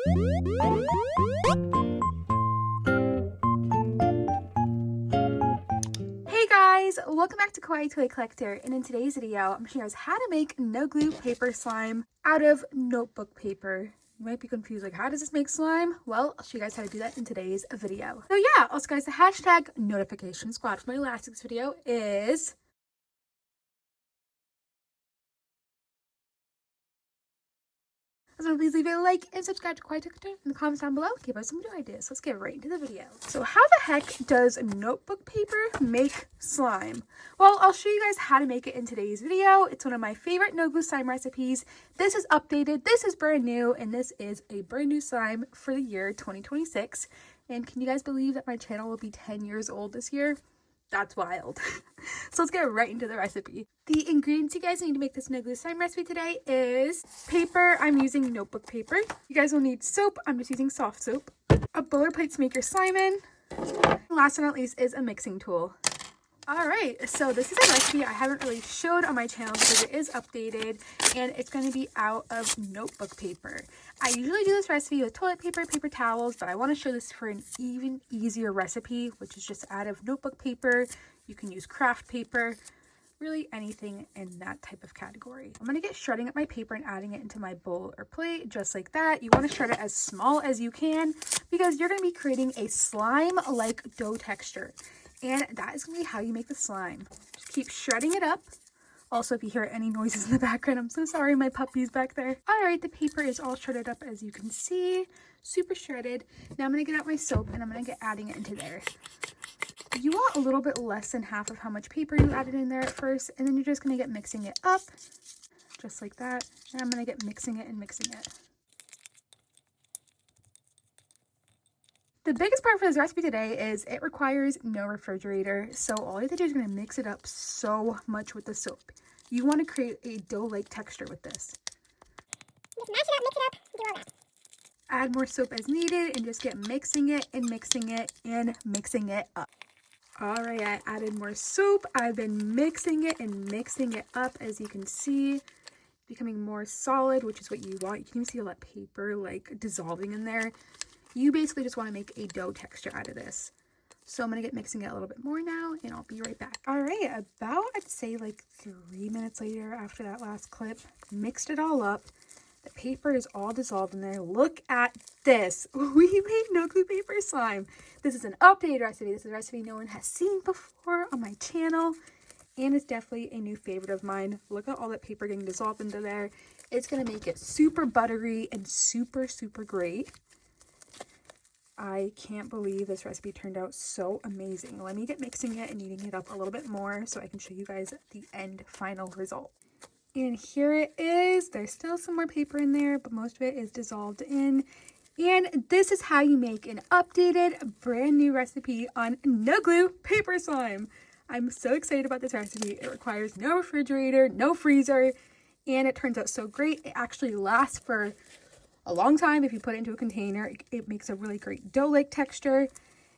Hey guys, welcome back to Kawaii Toy Collector, and in today's video I'm showing you guys how to make no glue paper slime out of notebook paper. You might be confused, like, how does this make slime? Well, I'll show you guys how to do that in today's video. So yeah, also guys, the hashtag notification squad for my last week's video is please leave a like and subscribe to KawaiiToyCollector in the comments down below. Give us some new ideas. Let's get right into the video. So how the heck does notebook paper make slime? Well, I'll show you guys how to make it in today's video. It's one of my favorite no glue slime recipes. This is updated, this is brand new, and this is a brand new slime for the year 2026. And can you guys believe that my channel will be 10 years old this year? That's wild. So let's get right into the recipe. The ingredients you guys need to make this no glue slime recipe today is paper. I'm using notebook paper. You guys will need soap. I'm just using soft soap. A bowler plate to make your slime in. And last but not least is a mixing tool. Alright, so this is a recipe I haven't really showed on my channel because it is updated and it's going to be out of notebook paper. I usually do this recipe with toilet paper, paper towels, but I want to show this for an even easier recipe, which is just out of notebook paper. You can use craft paper, really anything in that type of category. I'm going to get shredding up my paper and adding it into my bowl or plate, just like that. You want to shred it as small as you can because you're going to be creating a slime-like dough texture. And that is going to be how you make the slime. Just keep shredding it up. Also, if you hear any noises in the background, I'm so sorry, my puppy's back there. Alright, the paper is all shredded up as you can see. Super shredded. Now I'm going to get out my soap and I'm going to get adding it into there. You want a little bit less than half of how much paper you added in there at first. And then you're just going to get mixing it up. Just like that. And I'm going to get mixing it and mixing it. The biggest part for this recipe today is it requires no refrigerator. So all you have to do is going to mix it up so much with the soap. You want to create a dough-like texture with this. Just mash it up, mix it up, do all that. Add more soap as needed and just get mixing it and mixing it and mixing it up. Alright, I added more soap. I've been mixing it and mixing it up, as you can see. Becoming more solid, which is what you want. You can even see all that paper like dissolving in there. You basically just want to make a dough texture out of this. So I'm going to get mixing it a little bit more now and I'll be right back. Alright, about I'd say like 3 minutes later after that last clip, mixed it all up. The paper is all dissolved in there. Look at this. We made no glue paper slime. This is an updated recipe. This is a recipe no one has seen before on my channel. And it's definitely a new favorite of mine. Look at all that paper getting dissolved into there. It's going to make it super buttery and super, super great. I can't believe this recipe turned out so amazing. Let me get mixing it and kneading it up a little bit more so I can show you guys the end final result. And here it is. There's still some more paper in there, but most of it is dissolved in. And this is how you make an updated, brand new recipe on no glue paper slime. I'm so excited about this recipe. It requires no refrigerator, no freezer, and it turns out so great. It actually lasts for a long time if you put it into a container. It makes a really great dough-like texture,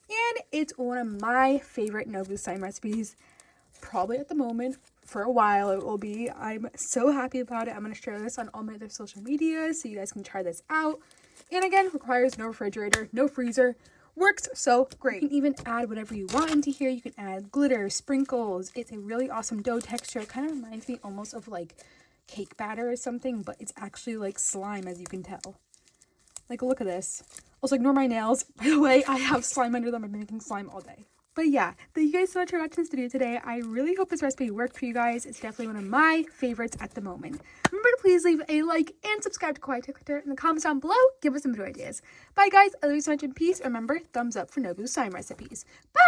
and it's one of my favorite no glue slime recipes. Probably at the moment, for a while it will be. I'm so happy about it. I'm going to share this on all my other social media so you guys can try this out. And again, requires no refrigerator, no freezer. Works so great. You can even add whatever you want into here. You can add glitter, sprinkles. It's a really awesome dough texture. It kind of reminds me almost of like cake batter or something, but it's actually like slime, as you can tell. Like, look at this. Also, ignore my nails. By the way, I have slime under them. I've been making slime all day. But yeah, thank you guys so much for watching this video today. I really hope this recipe worked for you guys. It's definitely one of my favorites at the moment. Remember to please leave a like and subscribe to Kawaii Toy Collector in the comments down below. Give us some new ideas. Bye guys. I love you so much in peace. Remember, thumbs up for no glue slime recipes. Bye!